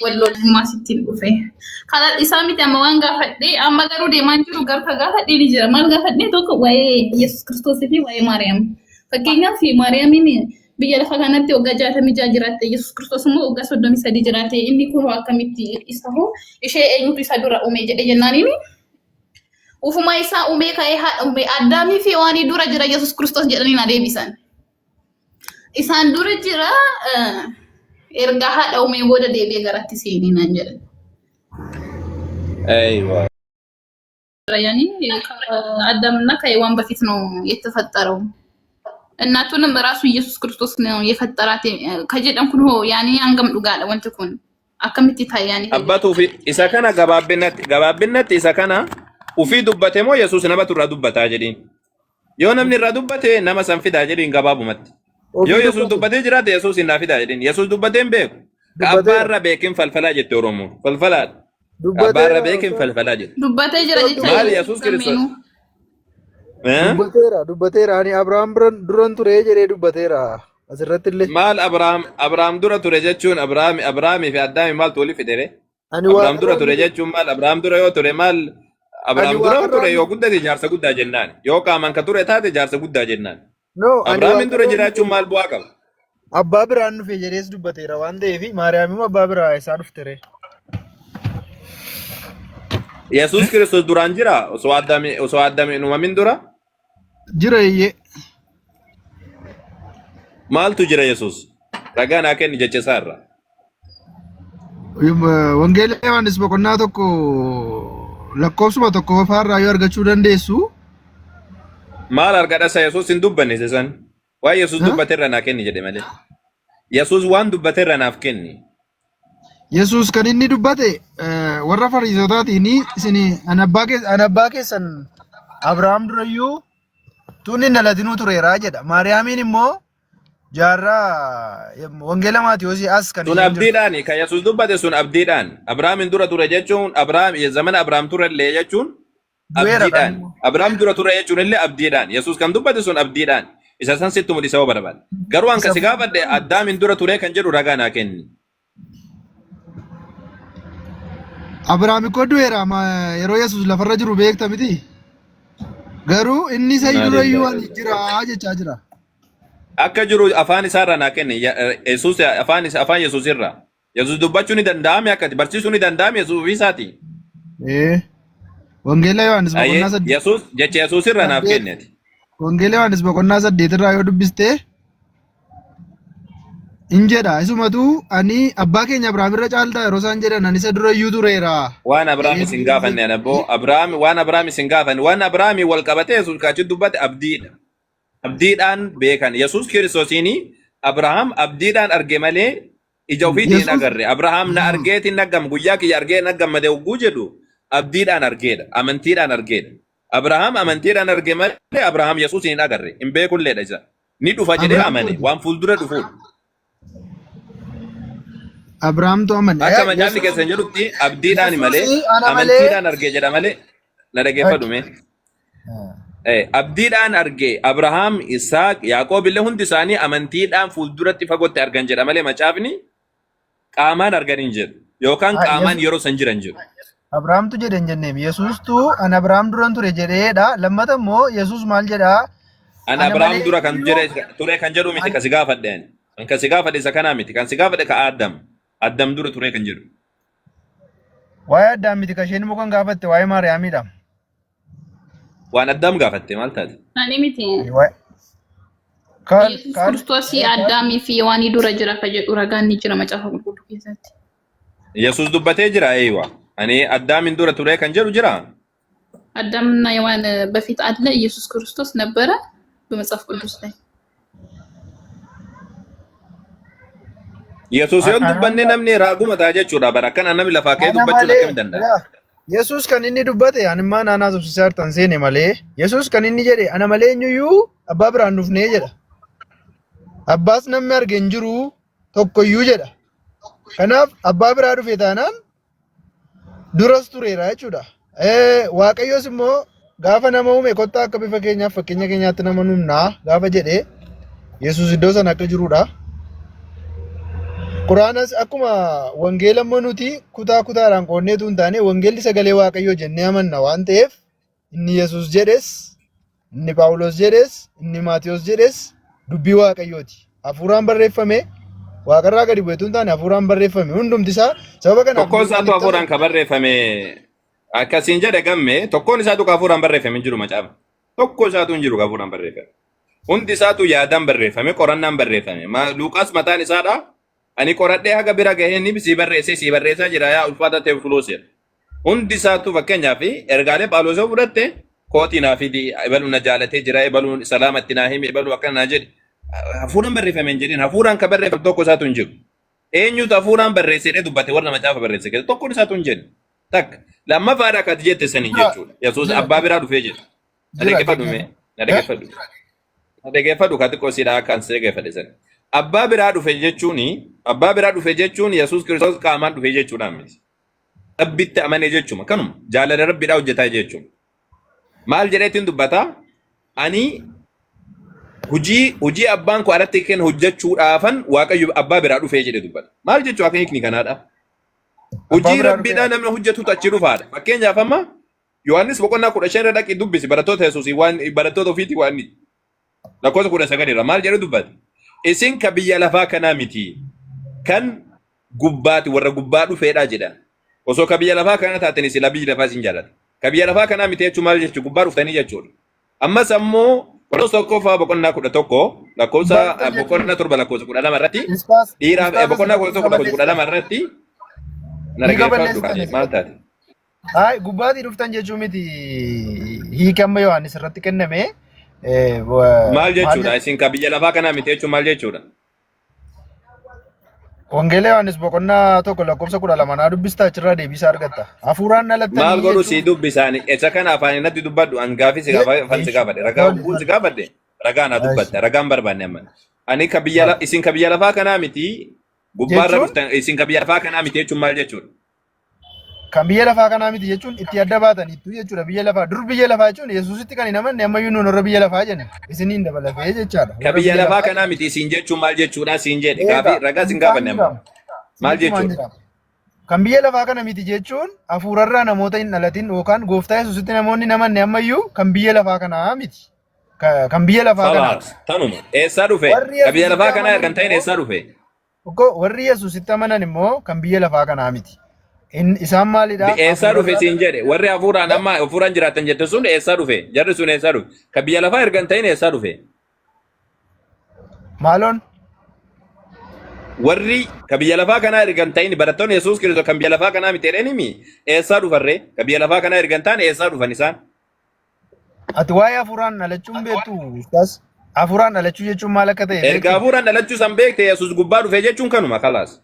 wallolummaa sittiin dhufe. Kana isaa miti amma waan gaafadhee amma garuu deemaan jiru garka gaafadhee ni jira. Maal gaafadhee tokko waa'ee Yesuus Kiristoosii fi waa'ee Maariyaam. Fakkeenyaaf Maariyaamiin biyya lafa kanatti waggaa 66 jiraatte, Yesuus Kiristoos immoo waggaa 33 jiraatte. Inni kun akkamitti isa hoo ishee eenyutu isa dura uume jedhee jennaaniini. Ufuma isaa uume ka'ee haadha uume Addaamii fi waan dura jira Yesuus Kiristoos jedhanii na deebisan. Isaan dura jira erga haadha uume booda deebi'ee garatti seenii naan jedhan. Aywa. ያኔ አዳምና ከሔዋን በፊት ነው የተፈጠረው። እናቱንም ራሱ ኢየሱስ ክርስቶስ ነው የፈጠራት ከጀደም ኩን ሆ ያኔ አንገም ዱጋለ ወንትኩን አከምት ይታያኒ አባቱ ኢሳ ከና ገባብነት ኢሳ ከና ኡፊ ዱበቴሞ ኢየሱስ ነመቱ ራዱበታ ጀዲን ዮ ነምኒ ራዱበቴ ነመ ሰንፊዳ ጀዲን ገባቡመት ዮ ኢየሱስ ዱበቴ ጅራተ ኢየሱስ እናፊዳ ጀዲን ኢየሱስ ዱበቴን ቤኩ ከአባራ ቤኪን ፈልፈላ ጀቴ ኦሮሞ ፈልፈላ አባራ ቤኪን ፈልፈላ ጀቴ ዱበቴ ጅራ ጀቴ ማል ኢየሱስ ክርስቶስ ዱበቴራ ani Abrahaam duran ture jedhee dubbateera asirratti illee maal Abrahaam dura ture jechuun Abrahaamii fi Addaami maaltu wali fidere Abrahaam dura ture jechuun maal Abrahaam dura yoo ture maal Abrahaam dura ture yoo guddate jaarsa guddaa jennaan yoo qaaman ka ture taate jaarsa guddaa jennaan Abrahaamin dura jiraachuun maal bu'aa qaba abbaa biraan dhufe jedhees dubbateera waan ta'eef Maariyaamii abbaa biraa isaa dhuftere Yesuus Kiristoos duraan jira osoo Addaami uumamin dura jira iyyee maaltu jira Yesuus ragaa naa kenni jecha isaarra wangeela Yohaannis boqonnaa tokko lakkoofsuma tokko faarraa yoo argachuu dandeessu maal argadhasa Yesuus hin dubbanne san waan Yesuus dubbateerra naa kenni jedhe malee Yesuus waan dubbateerra naaf kenni Yesuus kan inni dubbate warra Fariisotaatiin isin anabbaa keessan Abrahaam durayyuu tunni dhalatinuu tureera jedha. Maariyaamiin immoo jaarraa wangeela Maatiyoosi as kan sun abdiidhaan kan Yesuus dubbate sun abdiidhaan Abrahaamin dura ture jechuun zamana Abrahaam ture illee jechuun abdiidhaan Abrahaam dura ture jechuun illee abdiidhaan Yesuus kan dubbate sun abdiidhaan isa san sitti mul'isa hoo barbaade garuu an kasi gaafadhe Addaamin dura ture kan jedhu ragaa naa kenni. Abrahaam ko du'eera yeroo Yesuus lafarra jiru beekta miti garuu inni isa durayyuu jira jechaa jira akka jiru afaan isaarra naa kenni Yesuus afaan Yesuus irra Yesuus dubbachuu ni danda'ame akkati barsiisuu ni danda'ame Yesuus isaati wangeela Yohaannis boqonnaa 8 Yesuus jecha Yesuus irra naaf kenneeti wangeela Yohaannis boqonnaa 8 irraa yoo dubbiste injedha isumatu ani abbaa keenya Abrahaam irra caaltaa yeroo isaan jedhan ani isa durayyuu tureera waan Abrahaam isin gaafanne anabbo waan Abrahaam isin gaafanne waan Abrahaam wal qabate Yesuus kaachi dubbate abdiidhaan beekan Yesuus Kiristoosiin Abrahaam abdiidhaan arge malee ija ofiitiin agarre Abrahaam na argeetiin naggam guyyaa kiyya argee naggammade ugguu jedhu abdiidhaan argeedha amantiidhaan argeedha Abrahaam amantiidhaan arge malee Abrahaam Yesuusin agarre hin beekulleedha isa ni dhufa jedhee amane waan fuuldura dhufuudha Abrahaam to amane akka macaafni keessan jedhutti abdiidhaan malee amantiidhaan arge jedha malee na dhageeffadhume abdiidhaan arge Abrahaam Isaaq Yaaqoob illee hundi isaanii amantiidhaan fuulduratti fagootti argan jedha malee macaafni qaamaan argan hin jedhu yookaan qaamaan yeroo san jiran jedhu Abrahaamtu jedhe hin jenneem Yesuustu an Abrahaam duran ture jedheedha lammata immoo Yesuus maal jedha an Abrahaam dura kan ture kan jedhu miti kasi gaafadheen kan si gaafadhe isa kanaa miti kan si gaafadhe ka Addam dura ture kan jedhu waa'ee Addaam miti kan isheen immoo kan gaafatte waa'ee Maariyaamiidha waan Addaam gaafatte maal taate ani miti Yesuus Kiristoos Addaamii fi waan dura jira ka jedhu ragaan ni jira macaafa qulqulluu keessatti Yesuus dubbatee jira eeywa ani Addaamin dura ture kan jedhu jira አዳምና ሔዋን በፊት አለ ኢየሱስ ክርስቶስ ነበረ በመጽሐፍ ቅዱስ ላይ Yesuus yoo dubbanne namni raaguma taa jechuudha barakkan namni lafaa kee dubbachuu lakkam danda'a Yesuus kan inni dubbate animmaa naanaa subsiisaa tan seene malee Yesuus kan inni jedhe ana malee eenyuyyuu abbaa biraan dhufnee jedha abbaas namni arge hin jiru tokkoyyuu jedha kanaaf abbaa biraa dhufe taanaan duras tureera jechuudha Waaqayyoos immoo gaafa nama uume kottaa akka bifa keenyaaf fakkeenya keenyaatti nama nuumnaa gaafa jedhe Yesuus iddoo sana akka jirudha Quraanas akkuma wangeela immoo nuti kutaa kutaadhaan qoonneetu hin taane wangeelli sagalee Waaqayyoo jennee amanna waan ta'eef inni Yesuus jedhes, inni Phaawulos jedhes, inni Maatiyos jedhes dubbii Waaqayyooti. Hafuuraan barreeffame waaqarraa gadi bu'eetu hin taane hafuuraan barreeffame hundumti isaa sababa kanaaf tokkoon isaatu hafuuraan ka barreeffame akkasiin jedhe gamme tokkoon isaatu ka hafuuraan barreeffame hin jiru macaafa. Tokko isaatu hin jiru ka hafuuraan barreeffame. Hundi isaatu yaadaan barreeffame qorannaan barreeffame. Luuqaas mataan isaadha. Ani qoradhee haga bira gahee ni si barreessaa jira yaa ulfaata ta'e Tewofiloos jedha. Hundi isaatu fakkeenyaaf ergaalee Phaawulos fudhatte kootii naa fidi ebaluun na jaalatee jira ebaluun salaamatti naa himi ebaluu akkana naa jedhe. Hafuuraan barreeffame hin jedhin hafuuraan ka barreeffame tokko isaatu hin jiru. Eenyutu hafuuraan barreessedhee dubbate warra macaafa barreesse keessa tokkoon isaatu hin jedhu. Takka lammaffaadha akkati jette sanii jechuudha. Yesuus abbaa biraa dhufee jira. Na dhaggeeffadhu ka xiqqoo siidhaa akka ansi dhaggeeffadhe sani. Abbaa biraa dhufe jechuun Yesuus Kiristoos qaamaan dhufe jechuudha miti. Rabbitti amane jechuudha. Kanuma jaalala rabbiidhaa hojjetaa jechuudha. Maal jedheetiin dubbata? Ani hojii abbaan koo alatti kennu hojjechuudhaafan Waaqayyo abbaa biraa dhufee jedhe dubbata. Maal jechuu akka hiikni kanaadha? Hojii rabbiidhaa namni hojjetutu achi dhufaadha. Fakkeenyaaf amma Yohaannis boqonnaa 15 irra dhaqii dubbisi barattoota Yesuusii waan barattoota ofiitii waan lakkoofsa 19 irra maal jedhe dubbata? Isin ka biyya lafaa kanaa miti kan gubbaati warra gubbaa dhufeedha jedha. Osoo ka biyya lafaa kana taaten isin biyya lafaa isin jaallata. Ka biyya lafaa kanaa miti jechuun maal jechuun gubbaa dhuftanii jechuudha. Ammas ammoo Qoros tokkoffaa boqonnaa 11 lakkoofsa boqonnaa 7 lakkoofsa 12 irratti dhiiraaf boqonnaa 11 lakkoofsa 12 irratti na dhaggeeffadhu maal taate? Hai gubbaatii dhuftan jechuun miti hiikama Yohaannis irratti kenname. Maal jechuudha? Isin ka biyya lafaa kanaa miti jechuun maal jechuudha? Wangeela Yohaannis boqonnaa 1 lakkoofsa 12 naa dubbistaa achirraa deebisaa argatta. Hafuuraan dhalattanii maal godhu si dubbisaan isa kana afaan natti dubbadhu angaafi si gaafadhe ragaa bu'uun si gaafadhe ragaa na dubbatte ragaan barbaanne amma. Ani ka biyya isin ka biyya lafaa kanaa miti gubbaarra dhuftan isin ka biyya lafaa kanaa miti jechuun maal jechuudha? Kan biyya lafaa kanaa miti jechuun itti adda baataniitu jechuudha biyya lafaa dur biyya lafaa jechuun Yesuusitti kan hin amanne ammayyuu nuun warra biyya lafaa jenne isiniin dabalatee jechaadha. Ka biyya lafaa kanaa miti isin jechuun maal jechuudha siin jedhe gaafi ragaa siin gaafanne amma maal jechuudha? Kan biyya lafaa kana miti jechuun hafuurarraa namoota hin dhalatin yookaan gooftaa Yesuusitti namoonni hin amanne ammayyuu kan biyya lafaa kanaa miti. Kan biyya lafaa kanaa. Tanuma eessaa dhufe? Ka biyya lafaa kanaa kan ta'in eessaa dhufe? Warri Yesuusitti amanan immoo kan biyya lafaa kanaa miti. Isaan maalidha? Eessaa dhufe siin jedhe warri hafuuraan amma hafuuraan jiraatan jette sun eessaa dhufe? Jarri sun eessaa dhufe? Ka biyya lafaa ergan ta'in eessaa dhufe? Maaloon? Warri ka biyya lafaa kanaa ergan ta'in barattoonni Yesuus Kiristoos kan biyya lafaa kanaa miti jedheenimi eessaa dhufarree? Ka biyya lafaa kanaa ergan ta'an eessaa dhufan isaan? Ati waa'ee hafuuraan dhalachuun beektu ustaas? Hafuuraan dhalachuu jechuun maal akka ta'e? Erga hafuuraan dhalachuu san beekte Yesuus gubbaa dhufe jechuun kanuma kalaas.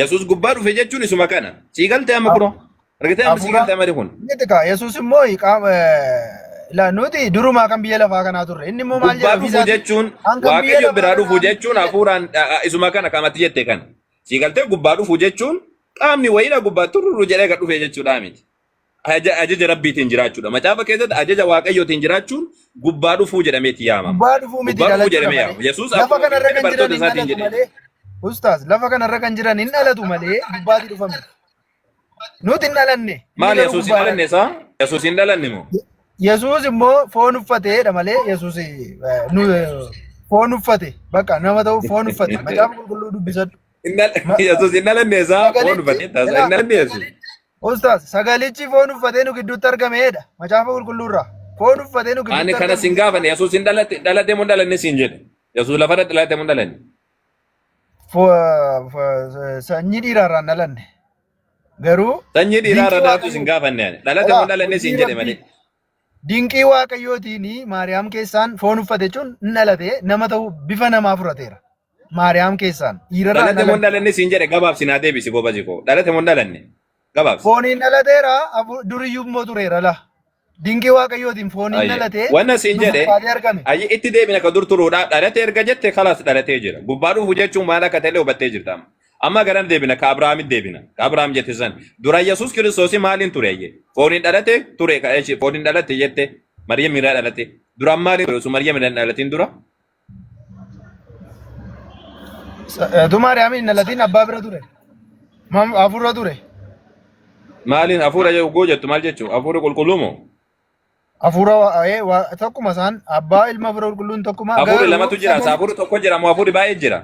Yesuus gubbaa dhufe jechuun isuma kana. Siigalte amma kunoo. Argitee amma siigalte amma kun. Nitika Yesuus immoo nuti durumaa kan biyya lafaa kanaa turre. Inni immoo maal jedha? Gubbaa dhufu jechuun Waaqayyo biraa dhufu jechuun hafuuraan isuma kana kamatti jette kana. Siigaltee gubbaa dhufu jechuun qaamni wayiidha gubbaa turru jedhee gad dhufe jechuudha miti. Ajaja rabbiitiin jiraachuudha. Macaafa keessatti ajaja Waaqayyootiin jiraachuun gubbaa dhufuu jedhameeti yaamama. Gubbaa dhufuu miti dhalachuu. Yesuus lafa kanarra kan jiran hin dhalatu malee. Ustaas lafa kanarra kan jiran hin dhalatu malee gubbaatii dhufame. Nuti hin dhalanne. Maal Yesuus hin dhalanne isaa? Yesuus hin dhalanne moo? Yesuus immoo foon uffateedha malee Yesuus foon uffate bakka nama ta'u foon uffate macaafa qulqulluu dubbisadhu. Yesuus hin dhalanne isaa foon uffate taasisaa hin dhalanne Yesuus. Ustaas sagalichi foon uffatee nu gidduutti argameedha macaafa qulqulluurraa foon uffatee nu gidduutti. Ani kana sin gaafanne Yesuus hin dhalatee moo dhalanne siin jedhe. Yesuus lafa dhalatee moo dhalanne. Sanyii dhiiraarraan dhalanne. Garuu sanyii dhiiraarraa dhaatu sin gaafanne dhalatee moo dhalanne siin jedhe malee. Dinqii Waaqayyootiin Maariyaam keessaan foon uffate jechuun hin dhalate nama ta'u bifa namaa fudhateera. Maariyaam keessaan dhiirarraa dhalatee moo dhalanne siin jedhe gabaabsi naa deebisi gobazi koo dhalatee moo dhalanne gabaabsi. Fooniin dhalateera duriyyuu immoo tureera la. Dinqii Waaqayyootiin fooniin dhalatee. Wanna siin jedhe ayyi itti deebina ka dur turuudha dhalatee erga jette kalaas dhalatee jira. Gubbaa dhufu jechuun maal akka ta'e hubattee jirta. Amma garan deebina ka Abrahaamit deebina. Ka Abrahaam jette san dura Yesuus Kiristoos maaliin ture ayye? Fooniin dhalate ture ka fooniin dhalate jette Maryam irraa dhalate. Dura maaliin ture Maryam irraa dhalatiin dura? Tu Maariyaamiin nalatiin abbaa bira ture. Hafuura ture. Maaliin hafuura yoo jettu maal jechuun hafuura qulqulluu moo? Hafuura tokkuma isaan abbaa ilma hafuura qulqulluun tokkuma. Hafuurri lamatu jira. Hafuurri tokko jira moo hafuurri baay'ee jira?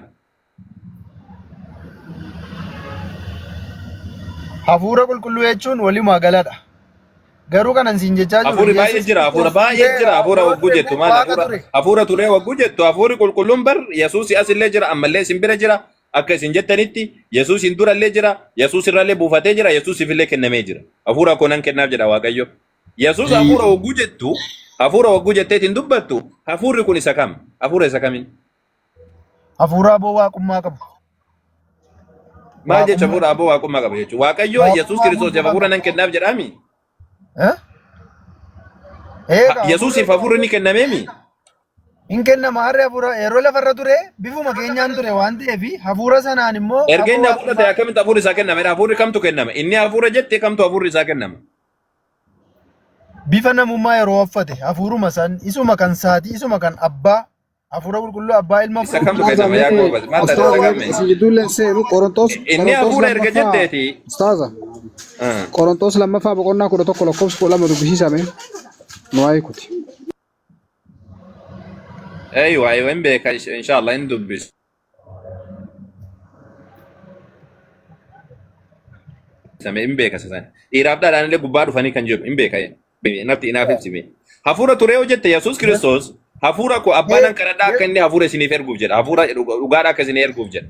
Hafuura qulqulluu jechuun walumaa galadha. Garuu kanan siin jechaa jiru. Hafuurri baay'ee jira. Hafuura baay'ee jira. Hafuura wagguu jettu maal hafuura turee wagguu jettu hafuurri qulqulluun bar Yesuus asillee jira ammallee isin bira jira. Akka isin jettanitti Yesuus hin durallee jira. Yesuus irrallee buufatee jira. Yesuusifillee kennamee jira. Hafuura koonan kennaaf jedha Waaqayyo. Yesuus hafuura wagguu jettu hafuura wagguu jetteetiin dubbattu hafuurri kun isa kam? Hafuura isa kamiin? Hafuura aboo waaqummaa qabu. Maal jecha hafuura aboo waaqummaa qaba jechuudha? Waaqayyo Yesuus Kiristoos hafuura nan kennaaf jedhaami. Yesuusiif hafuurri ni kennameemi. Hin kennama harree hafuura yeroo lafarra ture bifuma keenyaan ture waan ta'eef hafuura sanaan immoo. Erga inni hafuura ta'e akkamitti hafuurri isaa kenname? Hafuurri kamtu kenname? Inni hafuura jettee kamtu hafuurri isaa kenname? Bifa namummaa yeroo uffate hafuuruma san isuma kan saatii isuma kan abbaa hafuura qulqulluu abbaa ilma isa kamtu kenname yaa goobas maal ta'e sagame? Ijoolleen seenu Qorontos. Inni hafuura erga jetteeti. Ustaaza. Qorontos lammaffaa boqonnaa 11 lakkoofsa 12 dubbisiisame. Nuwaayii kuti. Aywa hin beeka inshallah hin dubbisu. Same hin beeka sasan. Dhiiraaf dhaadhaan illee gubbaa dhufanii kan jiru hin beeka. Nafti inaaf ibsime. Hafuura ture yoo jette Yesuus Kiristoos hafuura ko abbaan kadhadhaa akka inni hafuura isiniif erguuf jedha. Hafuura dhugaadhaa akka isinii erguuf jedha.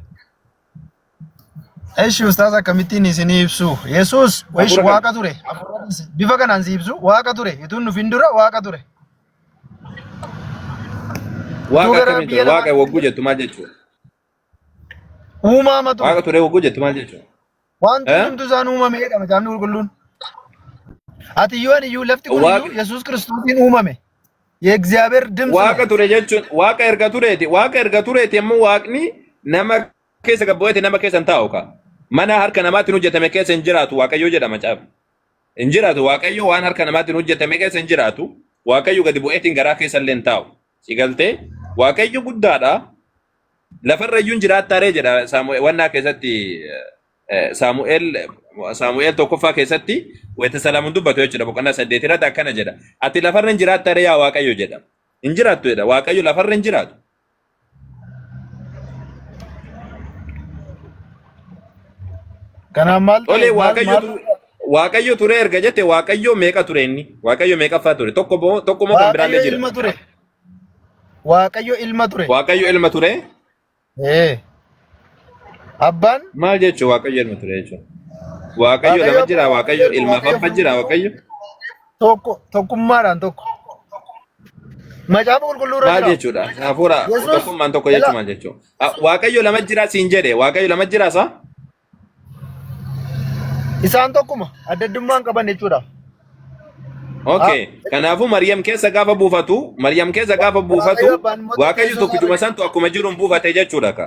Eeshi ustaas akkamittiin isinii ibsu? Yesuus waaqa ture. Bifa kanaan si ibsu waaqa ture. Ituun nufin dura waaqa ture. Waaqa akkamitti waaqa wagguu jettu maal jechuudha? Uumama ture. Waaqa ture wagguu jettu maal jechuudha? Wanti hundumtu isaan uumameedha macaafni qulqulluun. Ati iyyuu lafti kun iyyuu Yesuus Kiristoosiin uumame. Yeegziyaabeer dimsa. Waaqa ture jechuun waaqa erga tureeti. Waaqa erga tureeti immoo waaqni nama keessa gabbo'eeti nama keessa hin taa'u ka. Mana harka namaatiin hojjetame keessa hin jiraatu Waaqayyo jedha macaafni. Hin jiraatu Waaqayyo waan harka namaatiin hojjetame keessa hin jiraatu. Waaqayyo gadi bu'eetiin garaa keessa illee hin taa'u. Si galtee Waaqayyo guddaadha. Lafarra iyyuu hin jiraattaaree jedha wannaa keessatti Saamu'eel tokkoffaa keessatti wayita salaamuun dubbatu jechuudha boqonnaa 8 irratti akkana jedha. Ati lafarra hin jiraattaaree yaa Waaqayyo jedha. Hin jiraattu jedha. Waaqayyo lafarra hin jiraatu. Kanaan maal ta'e Waaqayyo ture erga jette Waaqayyo meeqa ture inni? Waaqayyo meeqaffaa ture? Tokko moo kan biraallee jira? Waaqayyo ilma ture. Waaqayyo ilma ture? Abbaan maal jechuun Waaqayyo ilma ture jechuun? Waaqayyo lama jira, Waaqayyo ilma afaffa jira, Waaqayyo tokkummaadhaan tokko. Macaafa qulqulluu irra jira. Maal jechuudha? Hafuura tokkummaan tokko jechuun maal jechuudha? Waaqayyo lama jira siin jedhe, Waaqayyo lama jira isaa? Isaan tokkuma adda addummaan qaban jechuudha. Okay, kanaafuu Maryam keessa gaafa buufatu, Waaqayyo tokkichuma santu akkuma jiruun buufate jechuudha ka.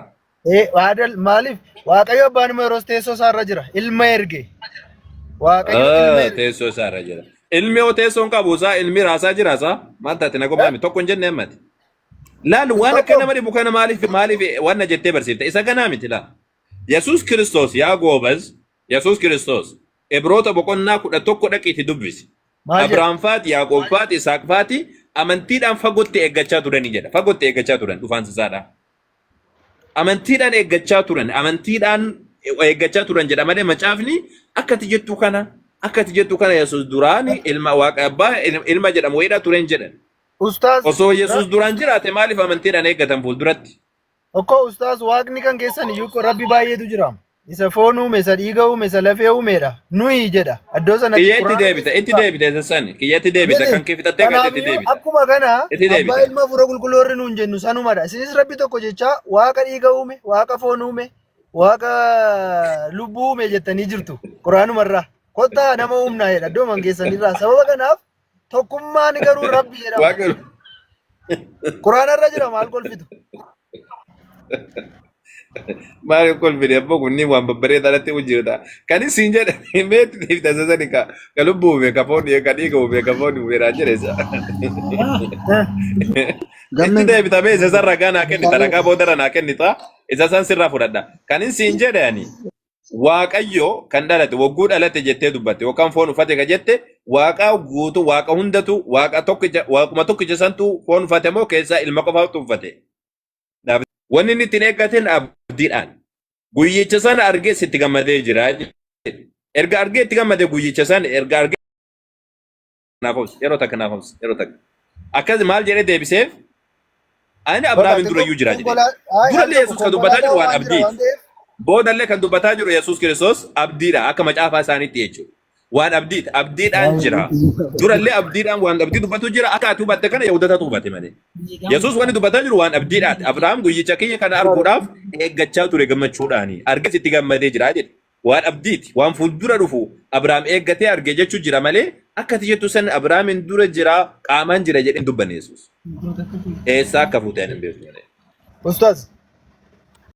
Maaliif Waaqayyo abbaan yeroo teessoo isaarra jira ilma erge. Waaqayyo teessoo isaarra jira. Ilmi yoo teessoon qabu isaa ilmi raasaa jira isaa maal taate na gobaami tokko hin jenne ammati. Laal waan akka nama dhibu kana maaliif waan jettee barsiifte isa ganaa miti laal. Yesuus Kiristoos yaa goobas Yesuus Kiristoos Ibroota boqonnaa 11 dhaqiitti dubbisi. Abrahaam faati Yaaqoob faati Isaaq faati amantiidhaan fagootti eeggachaa turani jedha. Fagootti eeggachaa turan dhufaan isaadha. Amantiidhaan eeggachaa turan jedha malee macaafni akkati jettu kana Yesuus duraan ilma waaqa abbaa ilma jedhamu wayiidhaa turen jedhan. Osoo Yesuus duraan jiraate maaliif amantiidhaan eeggatan fuulduratti? Okkoo ustaas waaqni kan keessan iyyuu rabbi baay'eetu jira. Isa foon uume, isa dhiiga uume, isa lafee uumedha. Nuyi jedha. Addoo sana itti deebite sassan. Kiyyatti deebite kan kee fixattee kan itti deebite. Akkuma kana abbaa ilma hafuura qulqulluu warri nuun jennu sanumadha. Isinis rabbi tokko jecha waaqa dhiiga uume, waaqa foon uume, waaqa lubbuu uume jettanii jirtu. Quraanumarraa. Kottaa nama uumnaa jedha addoo man keessanirraa. Sababa kanaaf tokkummaan garuu rabbi jedhama. Quraanarra jira maal kolfitu? Maal kolfine abbo kunni waan babbareedaa irratti hojjeta. Kan isin jedhe meetti deebita sasani ka lubbuu uume ka foon ka dhiiga uume ka foon uume raa jedhe isa. Itti deebita mee isa san ragaa naa kennita ragaa boodara naa kennita isa san sirraa fudhadha. Kan isin jedhe ani Waaqayyo kan dhalate wagguu dhalate jettee dubbatte yookaan foon uffate ka jette waaqa guutu waaqa hundatu waaqa tokkicha waaquma tokkicha santu foon uffate moo keessaa ilma qofaatu uffate. Wanni inni ittiin eeggateen abdiidhaan guyyicha sana argee sitti gammadee jira. Erga argee itti gammadee guyyicha sana erga argee naafos yeroo takka naafos yeroo takka akkas maal jedhee deebiseef ani Abrahaamin durayyuu jira jedhe. Durallee Yesuus kan dubbataa jiru waan abdiiti. Boodallee kan dubbataa jiru Yesuus Kiristoos abdiidha akka macaafaa isaaniitti jechuudha. Waan abdiiti abdiidhaan jira. Durallee abdiidhaan waan abdii dubbatu jira akka ati hubatte kana Yahudata hubate malee. Yesuus wanni dubbataa jiru waan abdiidhaati. Abrahaam guyyicha kiyya kana arguudhaaf eeggachaa ture gammachuudhaani. Argee sitti gammadee jira jedhe. Waan abdiiti waan fuuldura dhufu Abrahaam eeggatee argee jechuu jira malee akka ati jettu san Abrahaamin dura jira qaamaan jira jedhee dubbanne Yesuus. Eessaa akka fuuteen hin beektu. Ustaz